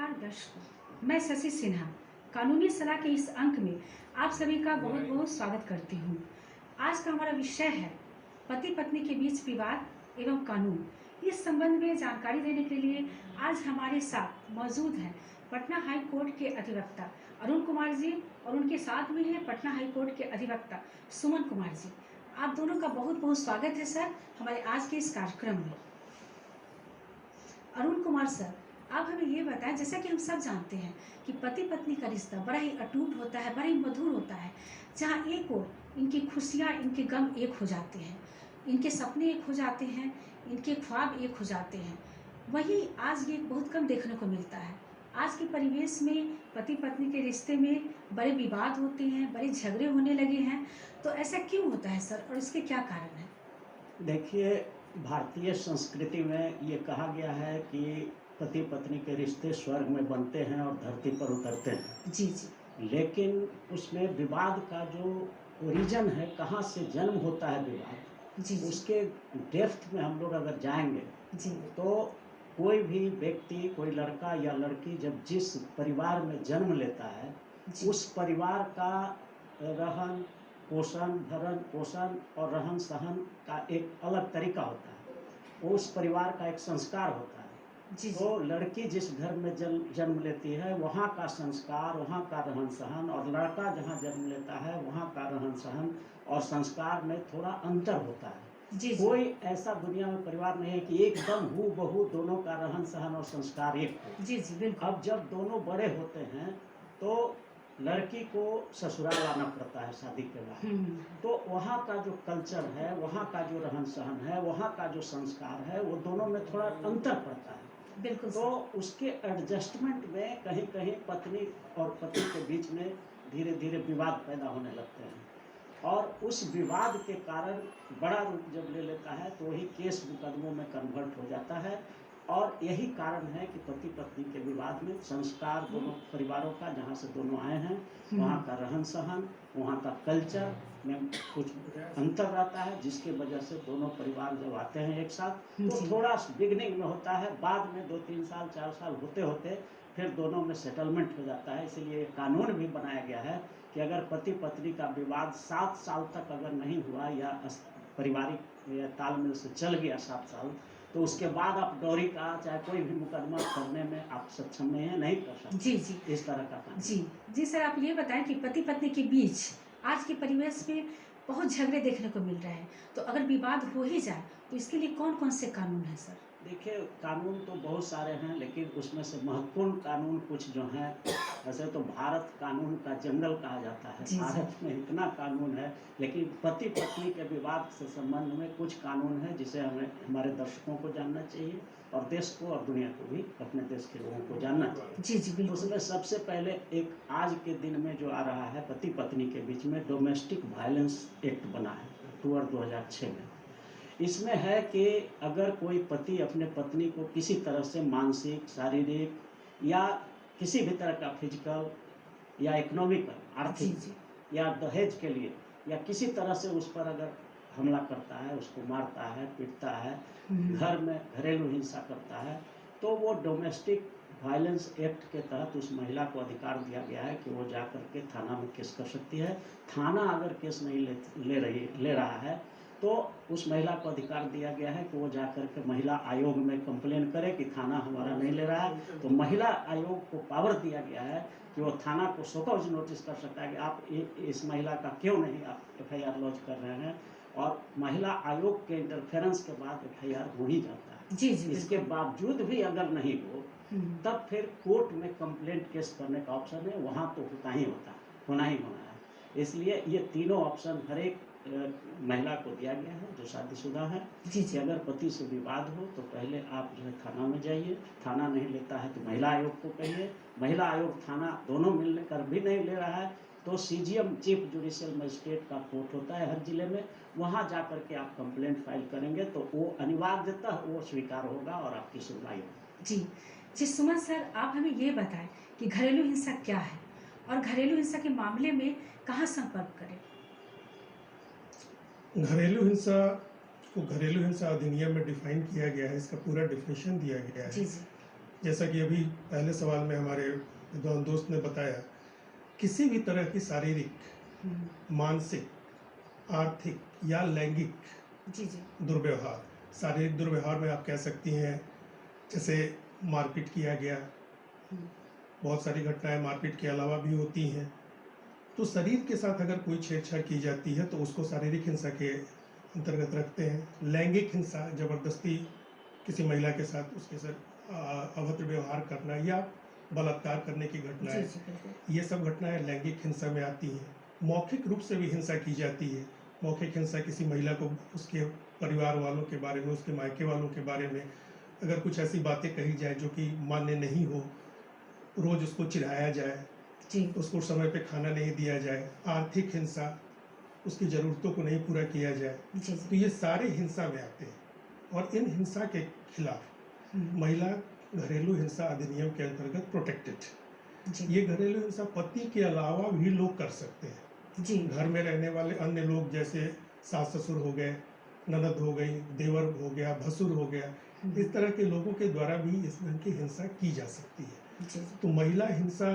नमस्कार दर्शकों, मैं शशि सिन्हा कानूनी सलाह के इस अंक में आप सभी का बहुत बहुत स्वागत करती हूँ। आज का हमारा विषय है पति पत्नी के बीच विवाद एवं कानून। इस संबंध में जानकारी देने के लिए आज हमारे साथ मौजूद हैं पटना हाई कोर्ट के अधिवक्ता अरुण कुमार जी और उनके साथ में है पटना हाई कोर्ट के अधिवक्ता सुमन कुमार जी। आप दोनों का बहुत बहुत स्वागत है सर हमारे आज के इस कार्यक्रम में। अरुण कुमार सर, आप हमें ये बताएं, जैसा कि हम सब जानते हैं कि पति पत्नी का रिश्ता बड़ा ही अटूट होता है, बड़ा ही मधुर होता है, जहाँ एक ओर इनकी खुशियाँ इनके गम एक हो जाते हैं, इनके सपने एक हो जाते हैं, इनके ख्वाब एक हो जाते हैं। वही आज ये बहुत कम देखने को मिलता है। आज के परिवेश में पति पत्नी के रिश्ते में बड़े विवाद होते हैं, बड़े झगड़े होने लगे हैं। तो ऐसा क्यों होता है सर, और इसके क्या कारण है? देखिए, भारतीय संस्कृति में ये कहा गया है कि पति पत्नी के रिश्ते स्वर्ग में बनते हैं और धरती पर उतरते हैं। जी जी। लेकिन उसमें विवाद का जो ओरिजिन है, कहाँ से जन्म होता है विवाद, जी जी। उसके डेप्थ में हम लोग अगर जाएंगे जी तो कोई भी व्यक्ति, कोई लड़का या लड़की जब जिस परिवार में जन्म लेता है, उस परिवार का रहन पोषण, भरण पोषण और रहन सहन का एक अलग तरीका होता है। उस परिवार का एक संस्कार होता है। जी जी। तो लड़की जिस घर में जन्म लेती है, वहाँ का संस्कार, वहाँ का रहन सहन, और लड़का जहाँ जन्म लेता है वहाँ का रहन सहन और संस्कार में थोड़ा अंतर होता है। जी जी। कोई ऐसा दुनिया में परिवार नहीं है कि एकदम हूबहू दोनों का रहन सहन और संस्कार एक हो। जी जी बिल्कुल। अब जब दोनों बड़े होते हैं तो लड़की को ससुराल आना पड़ता है शादी के बाद। तो वहाँ का जो कल्चर है, वहाँ का जो रहन सहन है, वहाँ का जो संस्कार है, वो दोनों में थोड़ा अंतर पड़ता है। बिल्कुल। तो उसके एडजस्टमेंट में कहीं कहीं पत्नी और पति के बीच में धीरे धीरे विवाद पैदा होने लगते हैं, और उस विवाद के कारण बड़ा रूप जब ले लेता है तो वही केस मुकदमों में कन्वर्ट हो जाता है। और यही कारण है कि पति पत्नी के विवाद में संस्कार दोनों परिवारों का, जहाँ से दोनों आए हैं, वहाँ का रहन सहन, वहाँ का कल्चर में कुछ अंतर रहता है, जिसके वजह से दोनों परिवार जब आते हैं एक साथ तो थोड़ा बिगनिंग में होता है, बाद में 2-3 साल 4 साल होते होते फिर दोनों में सेटलमेंट हो जाता है। इसीलिए कानून भी बनाया गया है कि अगर पति पत्नी का विवाद 7 साल तक अगर नहीं हुआ या पारिवारिक या तालमेल से चल गया 7 साल, तो उसके बाद आप डोरी का चाहे कोई भी मुकदमा करने में आप सक्षम नहीं है, नहीं कर सकते। जी जी। इस तरह का कानून। जी जी सर, आप ये बताएं कि पति पत्नी के बीच आज के परिवेश में बहुत झगड़े देखने को मिल रहे हैं, तो अगर विवाद हो ही जाए तो इसके लिए कौन कौन से कानून हैं सर? देखिए, कानून तो बहुत सारे हैं, लेकिन उसमें से महत्वपूर्ण कानून कुछ जो हैं, वैसे तो भारत कानून का जंगल कहा जाता है। भारत में इतना कानून है, लेकिन पति पत्नी के विवाद से संबंध में कुछ कानून है जिसे हमें, हमारे दर्शकों को जानना चाहिए और देश को और दुनिया को भी, अपने देश के लोगों को जानना चाहिए। जी जी बिल्कुल। उसमें सबसे पहले एक आज के दिन में जो आ रहा है, पति पत्नी के बीच में डोमेस्टिक वायलेंस एक्ट बना है अक्टूबर 2006 में। इसमें है कि अगर कोई पति अपने पत्नी को किसी तरह से मानसिक, शारीरिक या किसी भी तरह का फिजिकल या इकोनॉमिकल, आर्थिक या दहेज के लिए या किसी तरह से उस पर अगर हमला करता है, उसको मारता है, पीटता है, घर में घरेलू हिंसा करता है, तो वो डोमेस्टिक वायलेंस एक्ट के तहत उस महिला को अधिकार दिया गया है कि वो जाकर के थाना में केस कर सकती है। थाना अगर केस नहीं ले रहा है तो उस महिला को अधिकार दिया गया है कि वो जाकर के महिला आयोग में कंप्लेन करे कि थाना हमारा नहीं ले रहा है। तो महिला आयोग को पावर दिया गया है कि वो थाना को शोकॉज नोटिस कर सकता है कि आप इस महिला का क्यों नहीं आप FIR लॉन्च कर रहे हैं, और महिला आयोग के इंटरफेरेंस के बाद FIR हो ही जाता है। जी जी। इसके बावजूद भी अगर नहीं हो तब फिर कोर्ट में कंप्लेंट केस करने का ऑप्शन है, वहाँ तो होता ही होता है, होना ही होना है। इसलिए ये तीनों ऑप्शन हर एक महिला को दिया गया है जो शादीशुदा है कि अगर पति से विवाद हो तो पहले आप जो है थाना में जाइए, थाना नहीं लेता है तो महिला आयोग को कहिए, महिला आयोग थाना दोनों मिलने कर भी नहीं ले रहा है तो CJM चीफ जुडिशियल मजिस्ट्रेट का कोर्ट होता है हर जिले में, वहाँ जा कर के आप कंप्लेंट फाइल करेंगे तो वो अनिवार्यतः वो स्वीकार होगा और आपकी सुनवाई होगी। जी जी। सुमन सर, आप हमें ये बताएं कि घरेलू हिंसा क्या है और घरेलू हिंसा के मामले में कहाँ संपर्क करें? घरेलू हिंसा को घरेलू हिंसा अधिनियम में डिफाइन किया गया है, इसका पूरा डिफिनेशन दिया गया है। जी जी। जैसा कि अभी पहले सवाल में हमारे विद्वान दोस्त ने बताया, किसी भी तरह की शारीरिक, मानसिक, आर्थिक या लैंगिक जी जी दुर्व्यवहार, शारीरिक दुर्व्यवहार में आप कह सकती हैं जैसे मारपीट किया गया, बहुत सारी घटनाएं मारपीट के अलावा भी होती हैं। तो शरीर के साथ अगर कोई छेड़छाड़ की जाती है तो उसको शारीरिक हिंसा के अंतर्गत रखते हैं। लैंगिक हिंसा, जबरदस्ती किसी महिला के साथ उसके साथ अभद्र व्यवहार करना या बलात्कार करने की जी घटनाएं, जी बिल्कुल। ये सब घटनाएं लैंगिक हिंसा में आती हैं। मौखिक रूप से भी हिंसा की जाती है। मौखिक हिंसा किसी महिला को उसके परिवार वालों के बारे में, उसके मायके वालों के बारे में अगर कुछ ऐसी बातें कही जाए जो कि मान्य नहीं हो, रोज उसको चिढ़ाया जाए, जी उसको समय पे खाना नहीं दिया जाए, आर्थिक हिंसा, उसकी ज़रूरतों को नहीं पूरा किया जाए, जी तो जी ये सारे हिंसा में आते हैं। और इन हिंसा के खिलाफ महिला घरेलू हिंसा अधिनियम के अंतर्गत प्रोटेक्टेड। जी ये घरेलू हिंसा पति के अलावा भी लोग कर सकते हैं। जी घर में रहने वाले अन्य लोग जैसे सास ससुर हो गए, ननद हो गई, देवर हो गया, भसुर हो गया, इस तरह के लोगों के द्वारा भी इस ढंग की हिंसा की जा सकती है। जी तो महिला हिंसा,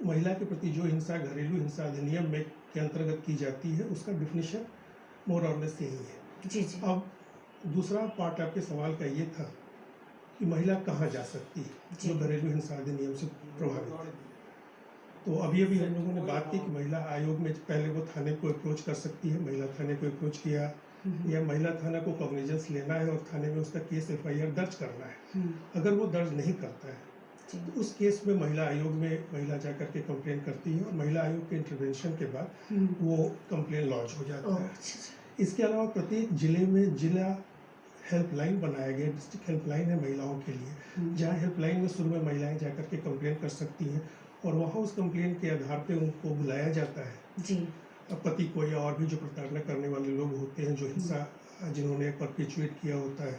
महिला के प्रति जो हिंसा घरेलू हिंसा अधिनियम में के अंतर्गत की जाती है, उसका डिफिनीशन मोर और लेस यही है। जी जी अब दूसरा पार्ट आपके सवाल का ये था कि महिला कहाँ जा सकती है जी। जो घरेलू हिंसा अधिनियम से प्रभावित है। तो अभी अभी हम लोगों ने बात की कि महिला आयोग में पहले वो थाने को अप्रोच कर सकती है। महिला थाने को अप्रोच किया या महिला थाना को कॉग्निजेंस लेना है और थाने में उसका केस FIR दर्ज करना है। अगर वो दर्ज नहीं करता है जी तो उस केस में महिला आयोग में महिला जाकर के कंप्लेन करती है और महिला आयोग के इंटरवेंशन के बाद वो कंप्लेन लॉन्च हो जाता है। इसके अलावा प्रत्येक जिले में जिला हेल्पलाइन बनाया गया, डिस्ट्रिक्ट हेल्पलाइन है महिलाओं के लिए, जहाँ हेल्पलाइन में शुरू में महिलाएं जाकर के कंप्लेन कर सकती हैं और वहाँ उस कंप्लेन के आधार पे उनको बुलाया जाता है। जी पति को या और भी जो प्रताड़ना करने वाले लोग होते हैं, जो हिंसा जिन्होंने परपेचुएट किया होता है,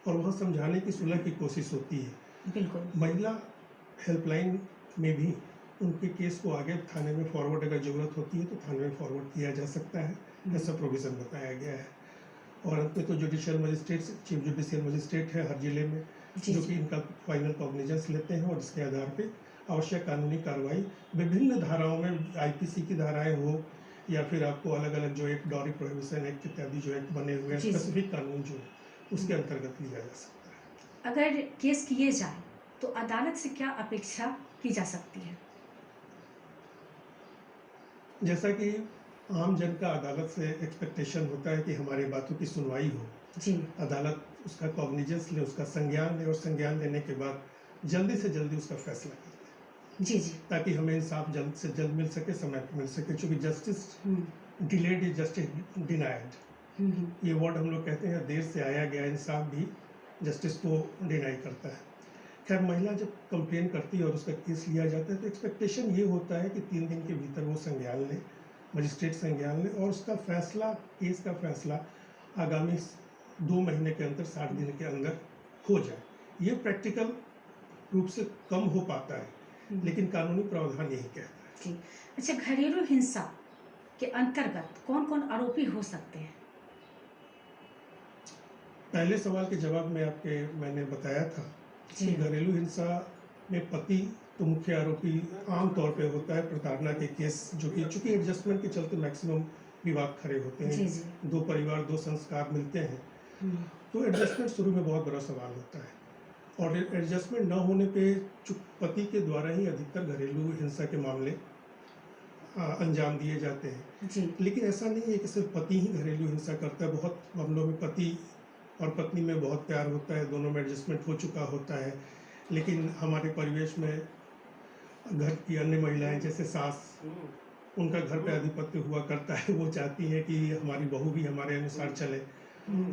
और वहाँ समझाने की सुलह की कोशिश होती है। बिल्कुल। महिला हेल्पलाइन में भी उनके केस को आगे थाने में फॉरवर्ड अगर ज़रूरत होती है तो थाने में फॉरवर्ड किया जा सकता है, ऐसा प्रोविज़न बताया गया है। और अंत में तो judicial magistrate, chief judicial magistrate है हर जिले में, जी जो जी कि इनका फाइनल कॉग्निजेंस लेते हैं और इसके आधार पे आवश्यक कानूनी कार्रवाई विभिन्न धाराओं में, IPC की धाराएं हो या फिर आपको अलग अलग जो एक डॉरी प्रोहिबिशन एक्ट इत्यादि जो एक्ट बने हुए हैं, जी, जी। स्पेसिफिक कानून जो है उसके अंतर्गत लिया जा सकता है। अगर केस किए जाए तो अदालत से क्या अपेक्षा की जा सकती है? जैसा कि आम जन का अदालत से एक्सपेक्टेशन होता है कि हमारी बातों की सुनवाई हो, जी अदालत उसका कॉग्निजेंस ले, उसका संज्ञान ले और संज्ञान लेने के बाद जल्दी से जल्दी उसका फैसला करे, जी जी ताकि हमें इंसाफ जल्द से जल्द मिल सके, समय पर मिल सके। चूँकि justice delayed is justice denied, ये वर्ड हम लोग कहते हैं, देर से आया गया इंसाफ भी जस्टिस को डिनाई करता है। खैर, महिला जब कंप्लेन करती है और उसका केस लिया जाता है तो एक्सपेक्टेशन ये होता है कि 3 दिन के भीतर वो संज्ञान ले, मजिस्ट्रेट संज्ञान ले और उसका फैसला, केस का फैसला आगामी 2 महीने के अंदर, 60 दिन के अंदर हो जाए। ये प्रैक्टिकल रूप से कम हो पाता है, लेकिन कानूनी प्रावधान यही कहता है। जी। अच्छा, घरेलू हिंसा के अंतर्गत कौन कौन आरोपी हो सकते हैं? पहले सवाल के जवाब में मैंने बताया था जी कि घरेलू हिंसा में पति तो मुख्य आरोपी आम तौर पे होता है। प्रताड़ना के केस जो कि चूंकि एडजस्टमेंट के चलते मैक्सिमम विवाद खड़े होते जी हैं, जी 2 परिवार 2 संस्कार मिलते हैं, तो एडजस्टमेंट शुरू में बहुत बड़ा सवाल होता है और एडजस्टमेंट न होने पे पति के द्वारा ही अधिकतर घरेलू हिंसा के मामले अंजाम दिए जाते हैं। जी लेकिन ऐसा नहीं है कि सिर्फ पति ही घरेलू हिंसा करता है। बहुत मामलों में पति और पत्नी में बहुत प्यार होता है, दोनों में एडजस्टमेंट हो चुका होता है, लेकिन हमारे परिवेश में घर की अन्य महिलाएं जैसे सास, उनका घर पे आधिपत्य हुआ करता है। वो चाहती हैं कि हमारी बहू भी हमारे अनुसार चले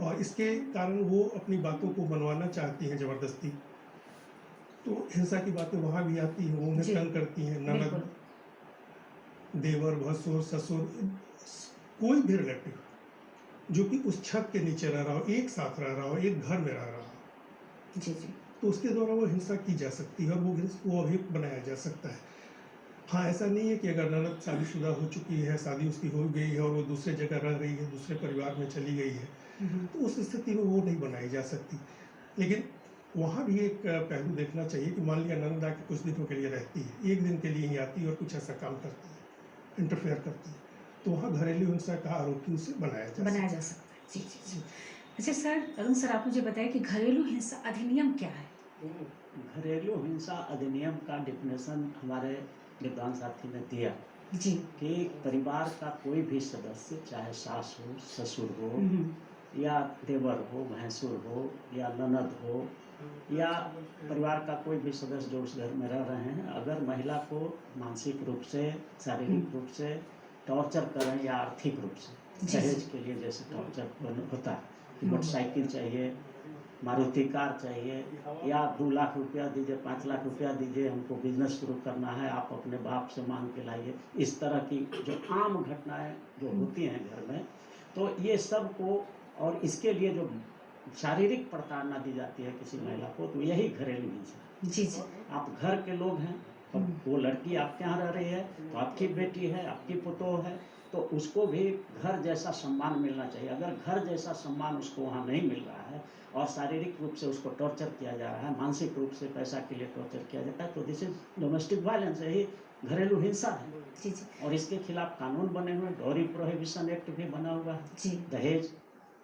और इसके कारण वो अपनी बातों को मनवाना चाहती हैं ज़बरदस्ती। तो हिंसा की बातें वहाँ भी आती हैं, वो उन्हें जी, तंग करती हैं। ननद, बिल्कुल। देवर, भसुर, ससुर, कोई भी रिलेटिव जो कि उस छत के नीचे रह रहा हो, एक साथ रह रहा हो, एक घर में रह रहा हो, जी जी तो उसके द्वारा वो हिंसा की जा सकती है और वो अभियुक्त बनाया जा सकता है। हाँ, ऐसा नहीं है कि अगर ननद शादीशुदा हो चुकी है, शादी उसकी हो गई है और वो दूसरे जगह रह रही है, दूसरे परिवार में चली गई है, तो उस स्थिति में वो नहीं बनाई जा सकती। लेकिन वहाँ भी एक पहलू देखना चाहिए कि मान लिया नंदा के कुछ दिनों के लिए रहती है, एक दिन के लिए ही आती है और कुछ ऐसा काम करती है, इंटरफेयर करती है, तो वहाँ घरेलू हिंसा का आरोपी उसे बनाया जा सकता है। जी जी जी। अच्छा सर, अरुण सर, आप मुझे बताइए कि घरेलू हिंसा अधिनियम क्या है? घरेलू हिंसा अधिनियम का डिफिनेशन हमारे विद्वान साथी ने दिया जी कि परिवार का कोई भी सदस्य, चाहे सास हो, ससुर हो, या देवर हो, भैंसुर हो, या ननद हो, या परिवार का कोई भी सदस्य जो उस घर में रह रहे हैं, अगर महिला को मानसिक रूप से, शारीरिक रूप से टॉर्चर करें या आर्थिक रूप से, जी। दहेज के लिए जैसे टॉर्चर होता है कि मोटरसाइकिल चाहिए, मारुति कार चाहिए, या 2 लाख रुपया दीजिए, 5 लाख रुपया दीजिए, हमको बिजनेस शुरू करना है, आप अपने बाप से मांग के लाइए, इस तरह की जो आम घटनाएं जो होती हैं घर में, तो ये सब को, और इसके लिए जो शारीरिक प्रताड़ना दी जाती है किसी महिला को, तो यही घरेलू हिंसा। जी जी। आप घर के लोग हैं और वो लड़की आपके यहाँ रह रही है, तो आपकी बेटी है, आपकी पुतोह है, तो उसको भी घर जैसा सम्मान मिलना चाहिए। अगर घर जैसा सम्मान उसको वहाँ नहीं मिल रहा है और शारीरिक रूप से उसको टॉर्चर किया जा रहा है, मानसिक रूप से पैसा के लिए टॉर्चर किया जाता है, तो दिस इज डोमेस्टिक वायलेंस, यही घरेलू हिंसा है। जी जी। और इसके खिलाफ कानून बने हुए, डॉरी प्रोहिबिशन एक्ट भी बना हुआ है, जी। दहेज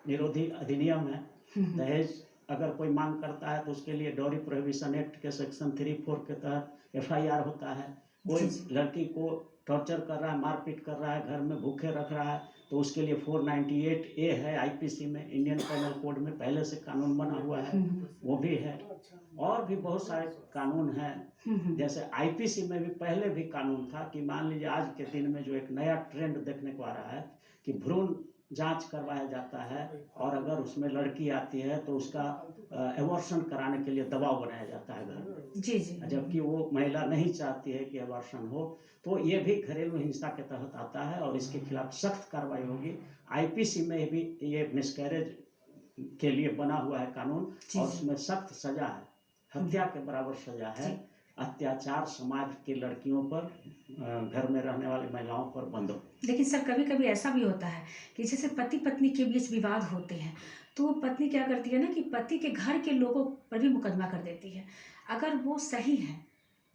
निरोधी अधिनियम है। दहेज अगर कोई मांग करता है तो उसके लिए डॉरी प्रोहिबिशन एक्ट के सेक्शन 3-4 के तहत FIR होता है। कोई लड़की को टॉर्चर कर रहा है, मारपीट कर रहा है, घर में भूखे रख रहा है, तो उसके लिए 498A है IPC में, इंडियन पेनल कोड में पहले से कानून बना हुआ है, वो भी है। और भी बहुत सारे कानून हैं, जैसे IPC में भी पहले भी कानून था कि मान लीजिए आज के दिन में जो एक नया ट्रेंड देखने को आ रहा है कि भ्रूण जांच करवाया जाता है, और अगर उसमें लड़की आती है तो उसका एबॉर्शन कराने के लिए दबाव बनाया जाता है घर में। जी जी। जबकि वो महिला नहीं चाहती है कि एबॉर्शन हो, तो ये भी घरेलू हिंसा के तहत आता है और इसके खिलाफ सख्त कार्रवाई होगी। IPC में भी ये मिसकैरेज के लिए बना हुआ है कानून, और उसमें सख्त सजा है, हत्या के बराबर सजा है। अत्याचार समाज के लड़कियों पर, घर में रहने वाली महिलाओं पर बंद हो। लेकिन सर, कभी कभी ऐसा भी होता है कि जैसे पति पत्नी के बीच विवाद होते हैं, तो पत्नी क्या करती है ना कि पति के घर के लोगों पर भी मुकदमा कर देती है। अगर वो सही है,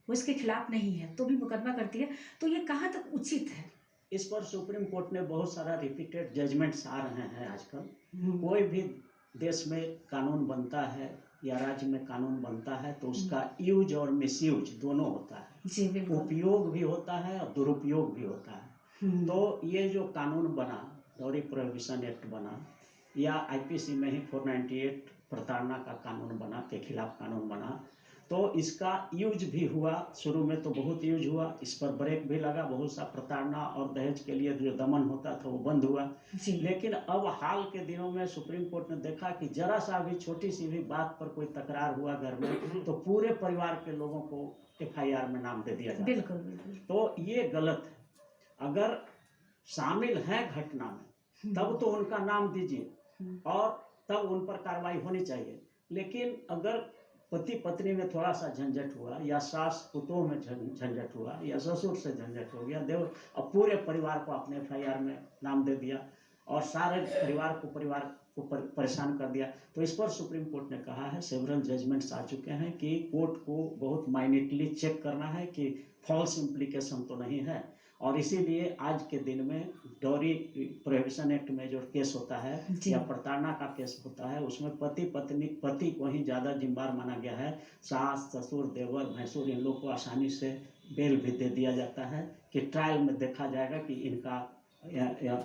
वो इसके खिलाफ नहीं है, तो भी मुकदमा करती है, तो ये कहाँ तक उचित है? इस पर सुप्रीम कोर्ट ने बहुत सारा रिपीटेड जजमेंट्स आ रहे हैं आजकल। कोई भी देश में कानून बनता है या राज्य में कानून बनता है तो उसका यूज और मिसयूज दोनों होता है। जी बिल्कुल। उपयोग भी होता है और दुरुपयोग भी होता है। तो ये जो कानून बना, डॉरी प्रोहिबिशन एक्ट बना, या IPC में ही 498 प्रताड़ना का कानून बना, के खिलाफ कानून बना, तो इसका यूज भी हुआ। शुरू में तो बहुत यूज हुआ, इस पर ब्रेक भी लगा, बहुत सा प्रताड़ना और दहेज के लिए जो दमन होता था वो बंद हुआ। लेकिन अब हाल के दिनों में सुप्रीम कोर्ट ने देखा कि जरा सा भी, छोटी सी भी बात पर कोई तकरार हुआ घर में, तो पूरे परिवार के लोगों को FIR में नाम दे दिया जाता है। बिल्कुल। तो ये गलत है। अगर शामिल है घटना में तब तो उनका नाम दीजिए और तब उन पर कार्रवाई होनी चाहिए। लेकिन अगर पति पत्नी में थोड़ा सा झंझट हुआ, या सास पुतोह में झंझट हुआ, या ससुर से झंझट हो गया, देवर, अब पूरे परिवार को आपने FIR में नाम दे दिया और सारे परिवार को परेशान कर दिया, तो इस पर सुप्रीम कोर्ट ने कहा है, सेवरल जजमेंट्स आ चुके हैं कि कोर्ट को बहुत माइन्यूटली चेक करना है कि फॉल्स इम्प्लीकेशन तो नहीं है। और इसीलिए आज के दिन में डॉरी प्रोहिबिशन एक्ट में जो केस होता है या प्रताड़ना का केस होता है, उसमें पति को ही ज़्यादा जिम्मेदार माना गया है। सास, ससुर, देवर, भैंसुर, इन लोग को आसानी से बेल भी दे दिया जाता है कि ट्रायल में देखा जाएगा कि इनका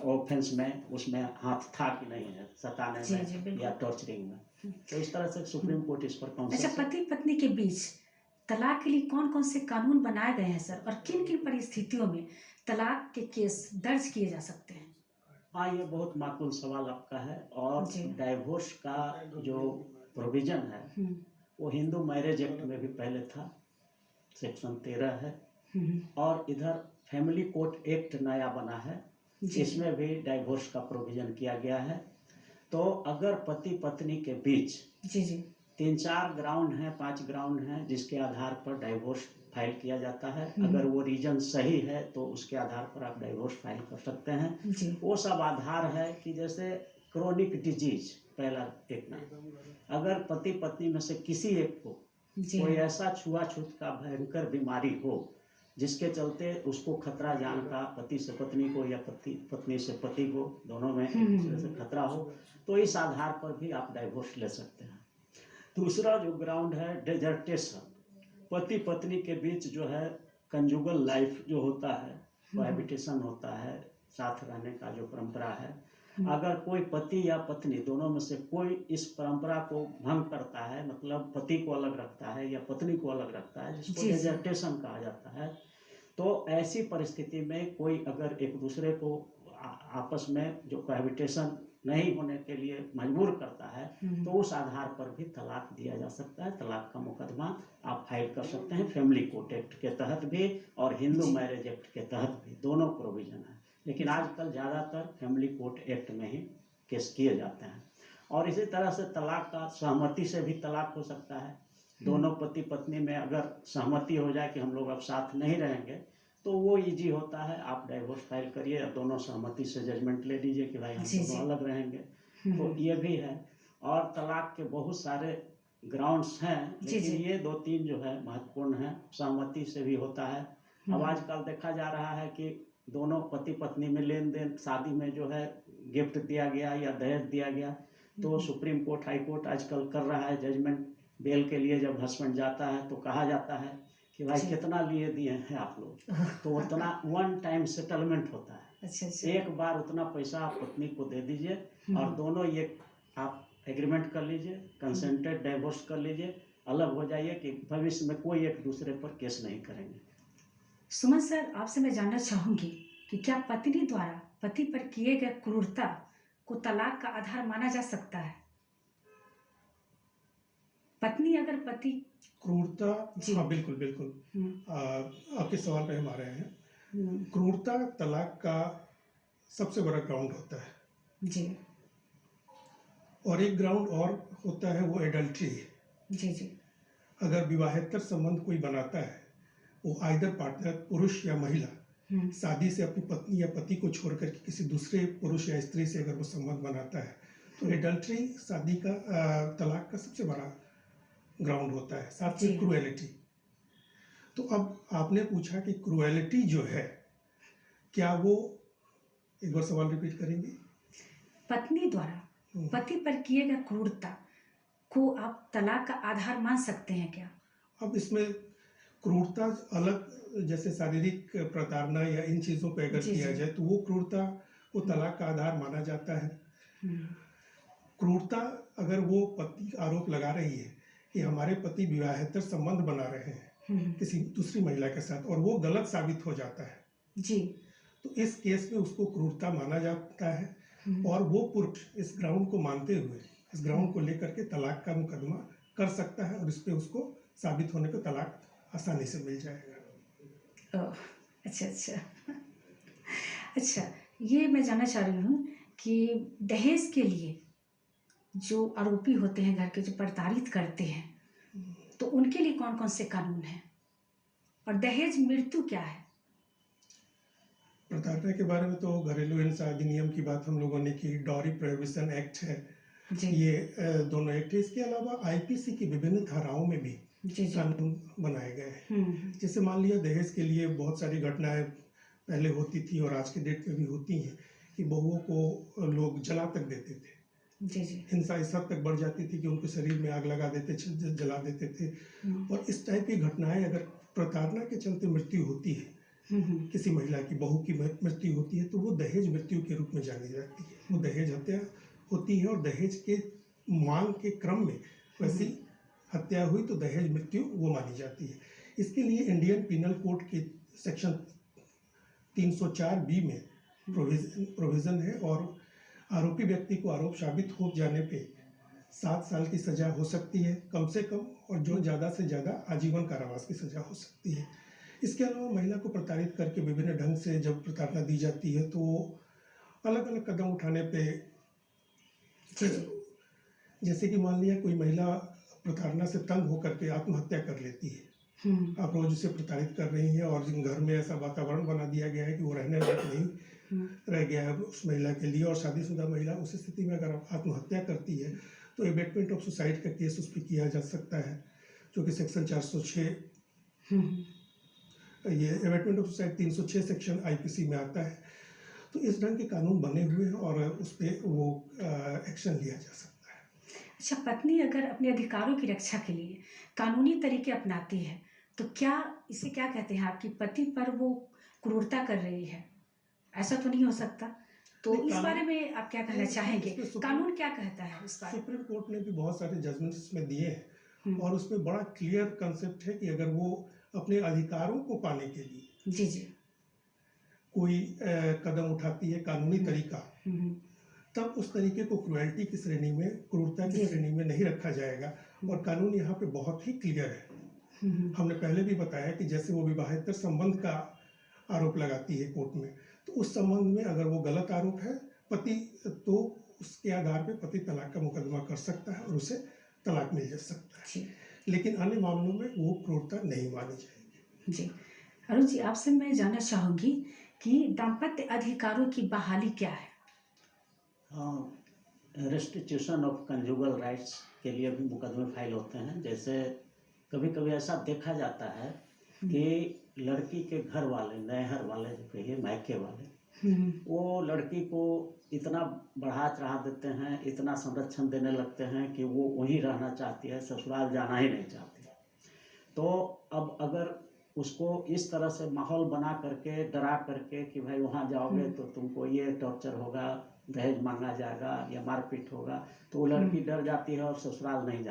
ऑफेंस में उसमें हाथ था कि नहीं है, सताने में या टॉर्चरिंग में। तो इस तरह से सुप्रीम कोर्ट इस पर कॉन्सेंसस। अच्छा, पति पत्नी के बीच तलाक के लिए कौन कौन से कानून बनाए गए हैं सर, और किन किन परिस्थितियों में तलाक के केस दर्ज किए जा सकते हैं? हाँ, ये बहुत माकूल सवाल आपका है। और डाइवोर्स का जो प्रोविजन है वो हिंदू मैरिज एक्ट में भी पहले था, सेक्शन 13 है, और इधर फैमिली कोर्ट एक्ट नया बना है, इसमें भी डाइवोर्स का प्रोविजन किया गया है। तो अगर पति पत्नी के बीच 3-4 ग्राउंड हैं, 5 ग्राउंड हैं जिसके आधार पर डाइवोर्स फाइल किया जाता है, अगर वो रीजन सही है तो उसके आधार पर आप डाइवोर्स फाइल कर सकते हैं। वो सब आधार है कि जैसे क्रोनिक डिजीज, पहला एक नाम, अगर पति पत्नी में से किसी एक को जी कोई ऐसा छुआछूत का भयंकर बीमारी हो जिसके चलते उसको खतरा जान का पति से पत्नी को या पत्नी से पति को, दोनों में एक दूसरे से खतरा हो, तो इस आधार पर भी आप डाइवोर्स ले सकते हैं। दूसरा जो ग्राउंड है डेजर्टेशन, पति पत्नी के बीच जो है कंजुगल लाइफ जो होता है, कोहैबिटेशन होता है, साथ रहने का जो परंपरा है, अगर कोई पति या पत्नी दोनों में से कोई इस परंपरा को भंग करता है, मतलब पति को अलग रखता है या पत्नी को अलग रखता है, जिसको डेजर्टेशन कहा जाता है, तो ऐसी परिस्थिति में कोई अगर एक दूसरे को आपस में जो कोहैबिटेशन नहीं होने के लिए मजबूर करता है, तो उस आधार पर भी तलाक दिया जा सकता है। तलाक का मुकदमा आप फाइल कर सकते हैं फैमिली कोर्ट एक्ट के तहत भी और हिंदू मैरिज एक्ट के तहत भी, दोनों प्रोविजन है। लेकिन आजकल ज़्यादातर फैमिली कोर्ट एक्ट में ही केस किए जाते हैं। और इसी तरह से तलाक का सहमति से भी तलाक हो सकता है। दोनों पति पत्नी में अगर सहमति हो जाए कि हम लोग अब साथ नहीं रहेंगे, तो वो इजी होता है, आप डाइवोर्स फाइल करिए, दोनों सहमति से जजमेंट ले लीजिए कि भाई हम दोनों अलग रहेंगे, तो ये भी है। और तलाक के बहुत सारे ग्राउंड्स हैं, लेकिन ये 2-3 जो है महत्वपूर्ण है। सहमति से भी होता है। अब आजकल देखा जा रहा है कि दोनों पति पत्नी में लेन देन, शादी में जो है गिफ्ट दिया गया या दहेज दिया गया, तो सुप्रीम कोर्ट हाई कोर्ट आजकल कर रहा है जजमेंट। बेल के लिए जब हस्बैंड जाता है तो कहा जाता है कि भाई कितना लिए दिए हैं आप लोग, तो उतना 1 टाइम सेटलमेंट होता है। अच्छा। एक बार उतना पैसा आप पत्नी को दे दीजिए और दोनों ये आप एग्रीमेंट कर लीजिए, कंसेंटेड डाइवोर्स कर लीजिए, अलग हो जाइए कि भविष्य में कोई एक दूसरे पर केस नहीं करेंगे। सुमन सर, आपसे मैं जानना चाहूंगी कि क्या पत्नी द्वारा पति पर किए गए क्रूरता को तलाक का आधार माना जा सकता है? पत्नी अगर पति क्रूरता, हाँ बिल्कुल बिल्कुल, आपके सवाल पे हम आ रहे हैं। क्रूरता तलाक का सबसे बड़ा ग्राउंड होता है जी, और एक ग्राउंड और होता है, वो एडल्ट्री। जी। अगर विवाहेतर संबंध कोई बनाता है, वो आइदर पार्टनर पुरुष या महिला शादी से अपनी पत्नी या पति को छोड़कर किसी दूसरे पुरुष या स्त्री से अगर वो संबंध बनाता है, तो एडल्ट्री शादी का तलाक का सबसे बड़ा ग्राउंड होता है। साथ में क्रूएलिटी। तो अब आपने पूछा कि क्रूएलिटी जो है, क्या वो, एक बार सवाल रिपीट करेंगे? पत्नी द्वारा पति पर किए गए क्रूरता को आप तलाक का आधार मान सकते हैं क्या? अब इसमें क्रूरता अलग, जैसे शारीरिक प्रताड़ना या इन चीजों पे अगर किया जाए तो वो क्रूरता को तलाक का आधार माना जाता है। क्रूरता अगर वो पति आरोप लगा रही है कि हमारे पति विवाहेतर संबंध बना रहे हैं किसी दूसरी महिला के साथ, और वो गलत साबित हो जाता है जी, तो इस केस में उसको क्रूरता माना जाता है। और वो पुरुष इस ग्राउंड को मानते हुए, इस ग्राउंड को लेकर के तलाक का मुकदमा कर सकता है, और इस पे उसको साबित होने पे तलाक आसानी से मिल जाएगा। अच्छा, ये मैं जानना चाह रही हूँ कि दहेज के लिए जो आरोपी होते हैं, घर के जो प्रताड़ित करते हैं, तो उनके लिए कौन कौन से कानून हैं, और दहेज मृत्यु क्या है? प्रताड़ना के बारे में तो घरेलू हिंसा अधिनियम की बात हम लोगों ने की, डॉरी प्रोहिबिशन एक्ट है, ये दोनों एक्ट है। इसके अलावा आईपीसी की विभिन्न धाराओं में भी कानून बनाए गए हैं। जैसे मान लिया दहेज के लिए बहुत सारी घटनाएं पहले होती थी और आज के डेट में भी होती हैं कि बहुओं को लोग जला तक देते थे। हिंसा इस हद तक बढ़ जाती थी कि उनके शरीर में आग लगा देते, जला देते थे। और इस टाइप की घटनाएं, अगर प्रताड़ना के चलते मृत्यु होती है, किसी महिला की, बहू की मृत्यु होती है, तो वो दहेज मृत्यु के रूप में जानी जाती है। वो दहेज हत्या होती है, और दहेज के मांग के क्रम में वैसी हत्या हुई तो दहेज मृत्यु वो मानी जाती है। इसके लिए इंडियन पिनल कोड के सेक्शन 304B में प्रोविजन है, और आरोपी व्यक्ति को आरोप साबित हो जाने पे 7 साल की सजा हो सकती है कम से कम, और जो ज़्यादा से ज़्यादा आजीवन कारावास की सजा हो सकती है। इसके अलावा महिला को प्रताड़ित करके विभिन्न ढंग से जब प्रताड़ना दी जाती है, तो अलग अलग कदम उठाने पे, जैसे कि मान लिया कोई महिला प्रताड़ना से तंग होकर के आत्महत्या कर लेती है। आप रोज उसे प्रताड़ित कर रही हैं और घर में ऐसा वातावरण बना दिया गया है कि वो रहने लायक नहीं रह गया है उस महिला के लिए, और शादीशुदा महिला उस स्थिति में अगर आत्महत्या करती है तो एबेटमेंट ऑफ सुसाइड का केस उस पर किया जा सकता है, जो कि सेक्शन 406, ये abetment of suicide 306 section IPC में आता है। तो इस ढंग के कानून बने हुए हैं और उस पर वो एक्शन लिया जा सकता है। अच्छा, पत्नी अगर अपने अधिकारों की रक्षा के लिए कानूनी तरीके अपनाती है तो क्या इसे क्या कहते हैं आपकी पति पर वो क्रूरता कर रही है? ऐसा तो नहीं हो सकता। तो नहीं, इस कानून- बारे में आप क्या कहना चाहेंगे? इसमें सुप्रीम- कानून क्या कहता है इस बारे में? सुप्रीम कोर्ट ने भी बहुत सारे जजमेंट्स इसमें दिए हैं, हम्म, और उसमें बड़ा क्लियर कंसेप्ट है कि अगर वो अपने अधिकारों को पाने के लिए जी जी। कोई कदम उठाती है कानूनी तरीका, हम्म, तब उस तरीके को क्रुएल्टी की श्रेणी में, क्रूरता की जी। श्रेणी में नहीं रखा जाएगा। और कानून यहाँ पे बहुत ही क्लियर है। हमने पहले भी बताया कि जैसे वो विवाहेतर संबंध का आरोप लगाती है कोर्ट में, तो उस संबंध में अगर वो गलत आरोप है पति, तो उसके आधार पे पति तलाक का मुकदमा कर सकता है और उसे तलाक मिल जा सकता है। जी लेकिन अन्य मामलों में वो क्रूरता नहीं मानी जाएगी। जी। अरुण जी, आपसे मैं जानना चाहूंगी कि दाम्पत्य अधिकारों की बहाली क्या है? रेस्टिट्यूशन ऑफ कंजुगल राइट्स के लिए भी मुकदमे फाइल होते हैं। जैसे कभी कभी ऐसा देखा जाता है कि लड़की के घर वाले, नैहर वाले जो कहिए, मायके वाले, वो लड़की को इतना बढ़ा चढ़ा देते हैं, इतना संरक्षण देने लगते हैं कि वो वहीं रहना चाहती है, ससुराल जाना ही नहीं चाहती है। तो अब अगर उसको इस तरह से माहौल बना करके, डरा करके कि भाई वहाँ जाओगे तो तुमको ये टॉर्चर होगा, दहेज मांगा जाएगा या मारपीट होगा, तो वो लड़की डर जाती है और ससुराल नहीं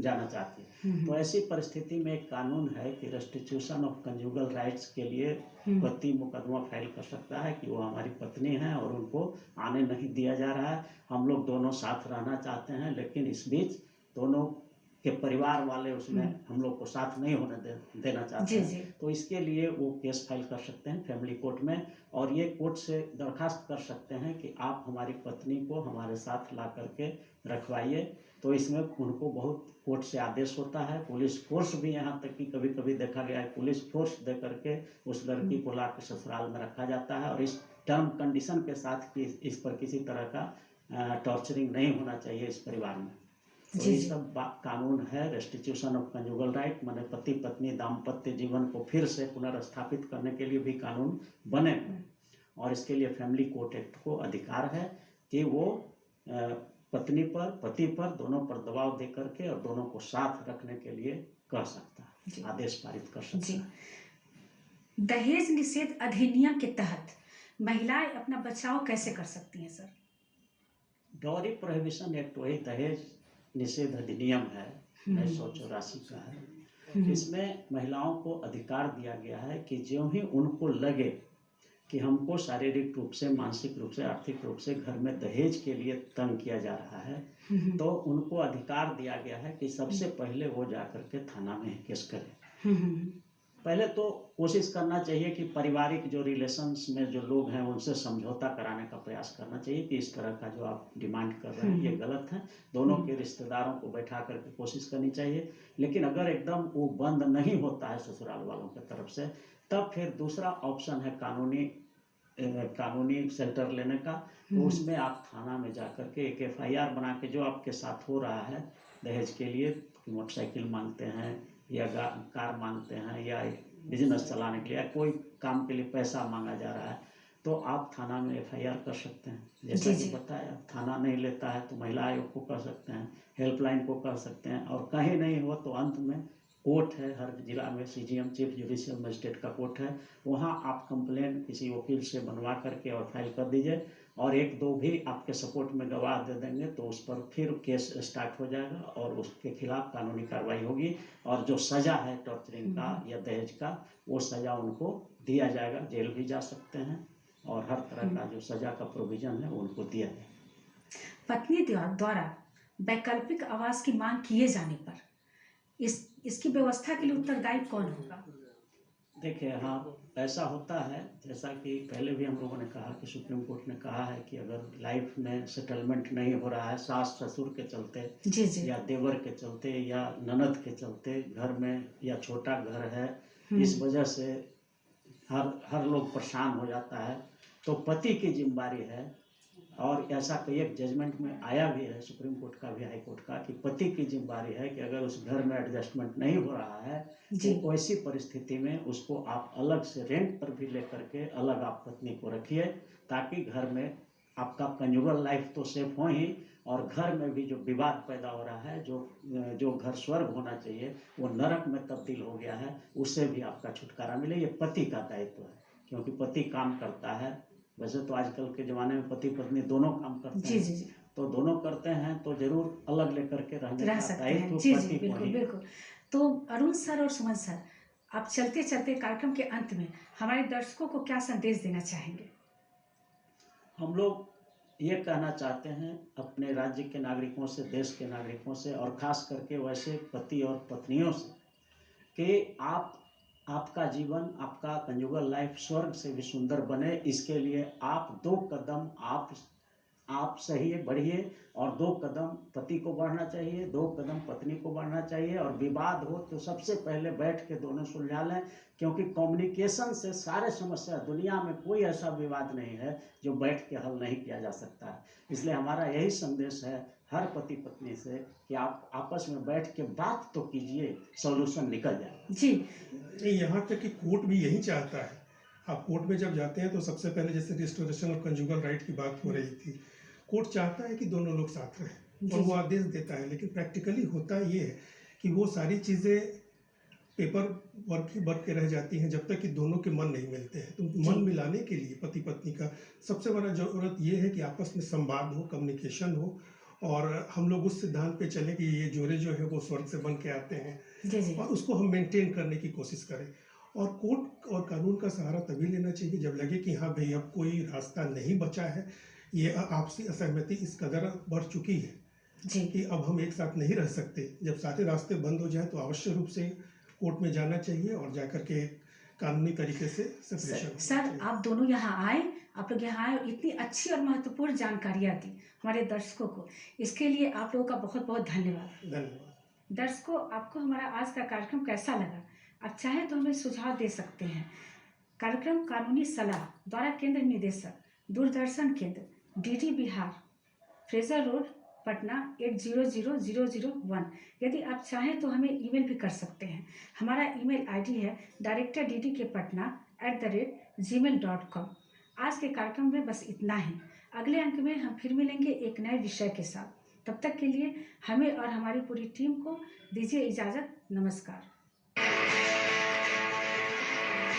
जाना चाहती है। तो ऐसी परिस्थिति में एक कानून है कि रेस्टिट्यूशन ऑफ कंजुगल राइट्स के लिए पति मुकदमा फाइल कर सकता है कि वो हमारी पत्नी है और उनको आने नहीं दिया जा रहा है, हम लोग दोनों साथ रहना चाहते हैं, लेकिन इस बीच दोनों के परिवार वाले उसमें हम लोग को साथ नहीं होने देना चाहते हैं। तो इसके लिए वो केस फाइल कर सकते हैं फैमिली कोर्ट में, और ये कोर्ट से दरखास्त कर सकते हैं कि आप हमारी पत्नी को हमारे साथ ला करके रखवाइए। तो इसमें उनको बहुत कोर्ट से आदेश होता है। पुलिस फोर्स भी, यहाँ तक कि कभी कभी देखा गया है पुलिस फोर्स दे करके उस लड़की को ला के ससुराल में रखा जाता है, और इस टर्म कंडीशन के साथ कि इस पर किसी तरह का टॉर्चरिंग नहीं होना चाहिए इस परिवार में। तो ये सब कानून है रेस्टिट्यूशन ऑफ कंजुगल राइट, माने पति पत्नी दाम्पत्य जीवन को फिर से पुनर्स्थापित करने के लिए भी कानून बने हुए, और इसके लिए फैमिली कोर्ट एक्ट को अधिकार है कि वो पत्नी पर, पति पर, दोनों पर दबाव दे करके और दोनों को साथ रखने के लिए कह सकता है, आदेश पारित कर सकता है। दहेज निषेध अधिनियम के तहत महिलाएं अपना बचाव कैसे कर सकती हैं सर? डॉरी प्रोहिबिशन एक्ट वही दहेज निषेध अधिनियम है 1984 का है। इसमें महिलाओं को अधिकार दिया गया है कि ज्यों ही उनको लगे कि हमको शारीरिक रूप से, मानसिक रूप से, आर्थिक रूप से घर में दहेज के लिए तंग किया जा रहा है, तो उनको अधिकार दिया गया है कि सबसे पहले वो जाकर के थाना में केस करें। पहले तो कोशिश करना चाहिए कि पारिवारिक जो रिलेशंस में जो लोग हैं उनसे समझौता कराने का प्रयास करना चाहिए कि इस तरह का जो आप डिमांड कर रहे हैं ये गलत है। दोनों के रिश्तेदारों को बैठा करके कोशिश करनी चाहिए। लेकिन अगर एकदम वो बंद नहीं होता है ससुराल वालों की तरफ से, तब फिर दूसरा ऑप्शन है कानूनी शेल्टर लेने का। तो उसमें आप थाना में जा करके एक FIR बना के, जो आपके साथ हो रहा है दहेज के लिए, मोटरसाइकिल मांगते हैं या कार मांगते हैं या बिजनेस चलाने के लिए या कोई काम के लिए पैसा मांगा जा रहा है, तो आप थाना में FIR कर सकते हैं। जैसा कि बताया, थाना नहीं लेता है तो महिला आयोग को कर सकते हैं, हेल्पलाइन को कर सकते हैं, और कहीं नहीं हो तो अंत में कोर्ट है, हर जिला में CGM चीफ जुडिशियल मजिस्ट्रेट का कोर्ट है, वहाँ आप कंप्लेन किसी वकील से बनवा करके और फाइल कर दीजिए, और एक दो भी आपके सपोर्ट में गवाह दे देंगे तो उस पर फिर केस स्टार्ट हो जाएगा और उसके खिलाफ कानूनी कार्रवाई होगी, और जो सज़ा है टॉर्चरिंग का या दहेज का, वो सज़ा उनको दिया जाएगा, जेल भी जा सकते हैं, और हर तरह का जो सज़ा का प्रोविज़न है उनको दिया जाएगा। पत्नी द्वारा वैकल्पिक आवास की मांग किए जाने पर इसकी व्यवस्था के लिए उत्तरदायी कौन होगा? देखिए, हाँ, ऐसा होता है, जैसा कि पहले भी हम लोगों ने कहा कि सुप्रीम कोर्ट ने कहा है कि अगर लाइफ में सेटलमेंट नहीं हो रहा है, सास ससुर के चलते या देवर के चलते या ननद के चलते, घर में या छोटा घर है, इस वजह से हर लोग परेशान हो जाता है, तो पति की जिम्मेदारी है, और ऐसा कई एक जजमेंट में आया भी है, सुप्रीम कोर्ट का भी, हाई कोर्ट का, कि पति की जिम्मेदारी है कि अगर उस घर में एडजस्टमेंट नहीं हो रहा है जी तो ऐसी परिस्थिति में उसको आप अलग से रेंट पर भी लेकर के अलग आप पत्नी को रखिए, ताकि घर में आपका कंजुगल लाइफ तो सेफ हो ही, और घर में भी जो विवाद पैदा हो रहा है, जो घर स्वर्ग होना चाहिए वो नरक में तब्दील हो गया है, उससे भी आपका छुटकारा मिले। ये पति का दायित्व है, क्योंकि पति काम करता है। वैसे तो आजकल के ज़माने में पति पत्नी दोनों काम करते जी हैं, जी जी तो दोनों करते हैं तो जरूर अलग लेकर के रहने रह का सकते दायित्व हैं। जी जी पति को बिल्कुल ही। बिल्कुल। तो अरुण सर और सुमन सर, आप चलते चलते कार्यक्रम के अंत में हमारे दर्शकों को क्या संदेश देना चाहेंगे? हम लोग ये कहना चाहते हैं अपने राज्य के नागरिकों से, देश के नागरिकों से, और ख़ास करके वैसे पति और पत्नियों से, कि आपका जीवन, आपका कंजुगल लाइफ स्वर्ग से भी सुंदर बने। इसके लिए आप 2 कदम आप सही बढ़िए, और 2 कदम पति को बढ़ना चाहिए, 2 कदम पत्नी को बढ़ना चाहिए, और विवाद हो तो सबसे पहले बैठ के दोनों सुलझा लें, क्योंकि कम्युनिकेशन से सारे समस्या, दुनिया में कोई ऐसा विवाद नहीं है जो बैठ के हल नहीं किया जा सकता है। इसलिए हमारा यही संदेश है हर पति पत्नी से कि आप आपस में बैठ के बात तो कीजिए, सॉल्यूशन निकल जाए। जी यहाँ तक कि कोर्ट भी यही चाहता है। आप कोर्ट में जब जाते हैं तो सबसे पहले, जैसे रिस्टोरेशन और कंजुगल राइट की बात हो रही थी, कोर्ट चाहता है कि दोनों लोग साथ रहें और जी वो आदेश देता है, लेकिन प्रैक्टिकली होता ये है कि वो सारी चीज़ें पेपर वर्क ही वर्क के रह जाती हैं जब तक कि दोनों के मन नहीं मिलते हैं। तो मन मिलाने के लिए पति पत्नी का सबसे बड़ा ज़रूरत ये है कि आपस में संवाद हो, कम्युनिकेशन हो, और हम लोग उस सिद्धांत पे चले कि ये जोड़े जो है वो स्वर्ग से बन के आते हैं, जी जी और उसको हम मेंटेन करने की कोशिश करें। और कोर्ट और कानून का सहारा तभी लेना चाहिए जब लगे कि हाँ भाई अब कोई रास्ता नहीं बचा है, ये आपसी असहमति इस कदर बढ़ चुकी है जी कि अब हम एक साथ नहीं रह सकते। जब सारे रास्ते बंद हो जाए तो अवश्य रूप से कोर्ट में जाना चाहिए और जाकर के कानूनी तरीके से सेपरेशन। सर, आप दोनों यहाँ आए, आप लोग यहाँ आए और इतनी अच्छी और महत्वपूर्ण जानकारियाँ दी हमारे दर्शकों को, इसके लिए आप लोगों का बहुत बहुत धन्यवाद। धन्यवाद। दर्शकों, आपको हमारा आज का कार्यक्रम कैसा लगा? आप चाहें तो हमें सुझाव दे सकते हैं। कार्यक्रम कानूनी सलाह द्वारा केंद्र निदेशक, दूरदर्शन केंद्र, DD Bihar, Fraser road, Patna 800001। यदि आप चाहें तो हमें ईमेल भी कर सकते हैं। हमारा ईमेल आईडी है directorddkpatna@gmail.com। आज के कार्यक्रम में बस इतना ही। अगले अंक में हम फिर मिलेंगे एक नए विषय के साथ। तब तक के लिए हमें और हमारी पूरी टीम को दीजिए इजाज़त। नमस्कार।